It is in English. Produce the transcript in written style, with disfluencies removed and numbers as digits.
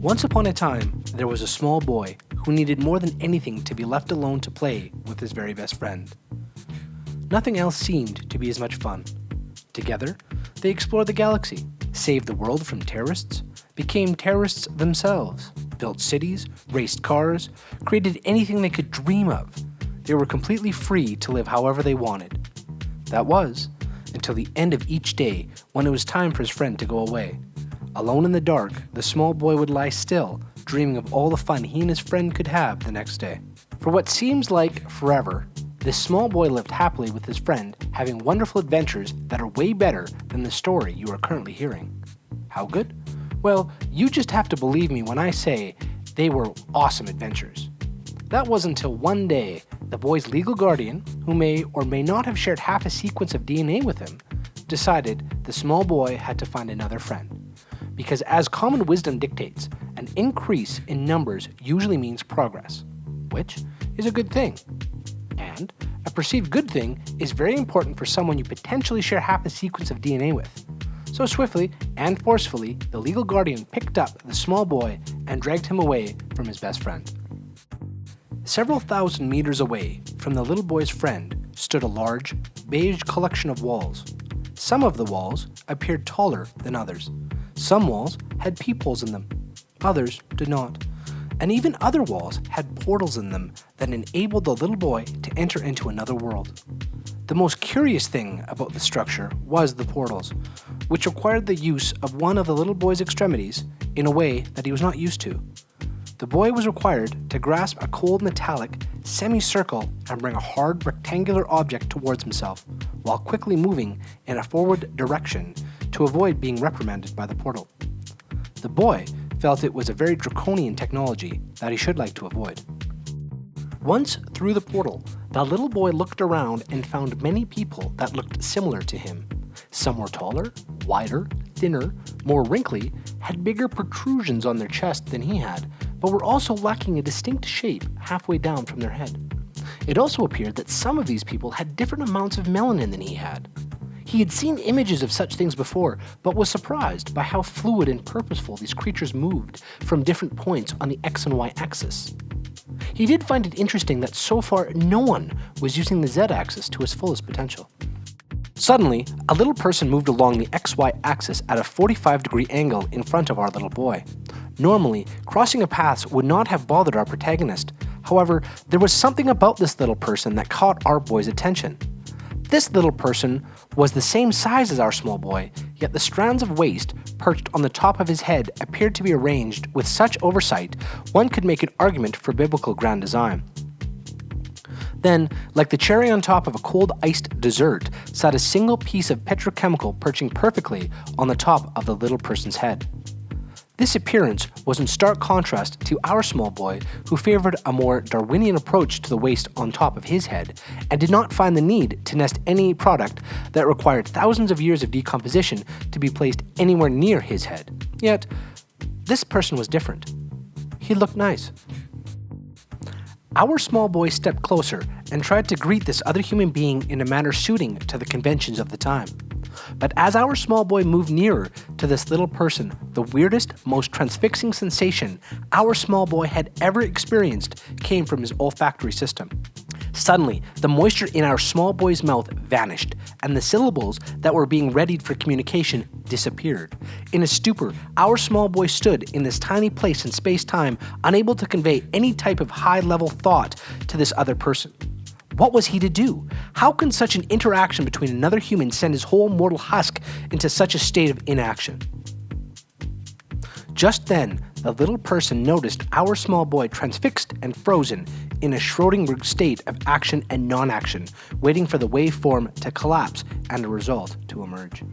Once upon a time, there was a small boy who needed more than anything to be left alone to play with his very best friend. Nothing else seemed to be as much fun. Together, they explored the galaxy, saved the world from terrorists, became terrorists themselves, built cities, raced cars, created anything they could dream of. They were completely free to live however they wanted. That was, until the end of each day when it was time for his friend to go away. Alone in the dark, the small boy would lie still, dreaming of all the fun he and his friend could have the next day. For what seems like forever, this small boy lived happily with his friend, having wonderful adventures that are way better than the story you are currently hearing. How good? Well, you just have to believe me when I say they were awesome adventures. That was until one day, the boy's legal guardian, who may or may not have shared half a sequence of DNA with him, decided the small boy had to find another friend. Because as common wisdom dictates, an increase in numbers usually means progress, which is a good thing. And a perceived good thing is very important for someone you potentially share half a sequence of DNA with. So swiftly and forcefully, the legal guardian picked up the small boy and dragged him away from his best friend. Several thousand meters away from the little boy's friend stood a large, beige collection of walls. Some of the walls appeared taller than others. Some walls had peepholes in them, others did not. And even other walls had portals in them that enabled the little boy to enter into another world. The most curious thing about the structure was the portals, which required the use of one of the little boy's extremities in a way that he was not used to. The boy was required to grasp a cold metallic semicircle and bring a hard rectangular object towards himself, while quickly moving in a forward direction to avoid being reprimanded by the portal. The boy felt it was a very draconian technology that he should like to avoid. Once through the portal, the little boy looked around and found many people that looked similar to him. Some were taller, wider, thinner, more wrinkly, had bigger protrusions on their chest than he had, but were also lacking a distinct shape halfway down from their head. It also appeared that some of these people had different amounts of melanin than he had. He had seen images of such things before, but was surprised by how fluid and purposeful these creatures moved from different points on the X and Y axis. He did find it interesting that so far no one was using the Z axis to its fullest potential. Suddenly, a little person moved along the XY axis at a 45-degree angle in front of our little boy. Normally, crossing a path would not have bothered our protagonist. However, there was something about this little person that caught our boy's attention. This little person was the same size as our small boy, yet the strands of waste perched on the top of his head appeared to be arranged with such oversight one could make an argument for biblical grand design. Then, like the cherry on top of a cold iced dessert, sat a single piece of petrochemical perching perfectly on the top of the little person's head. This appearance was in stark contrast to our small boy, who favored a more Darwinian approach to the waste on top of his head, and did not find the need to nest any product that required thousands of years of decomposition to be placed anywhere near his head. Yet, this person was different. He looked nice. Our small boy stepped closer and tried to greet this other human being in a manner suiting to the conventions of the time. But as our small boy moved nearer to this little person, the weirdest, most transfixing sensation our small boy had ever experienced came from his olfactory system. Suddenly, the moisture in our small boy's mouth vanished, and the syllables that were being readied for communication disappeared. In a stupor, our small boy stood in this tiny place in space-time, unable to convey any type of high-level thought to this other person. What was he to do? How can such an interaction between another human send his whole mortal husk into such a state of inaction? Just then, the little person noticed our small boy transfixed and frozen in a Schrödinger state of action and non-action, waiting for the waveform to collapse and a result to emerge.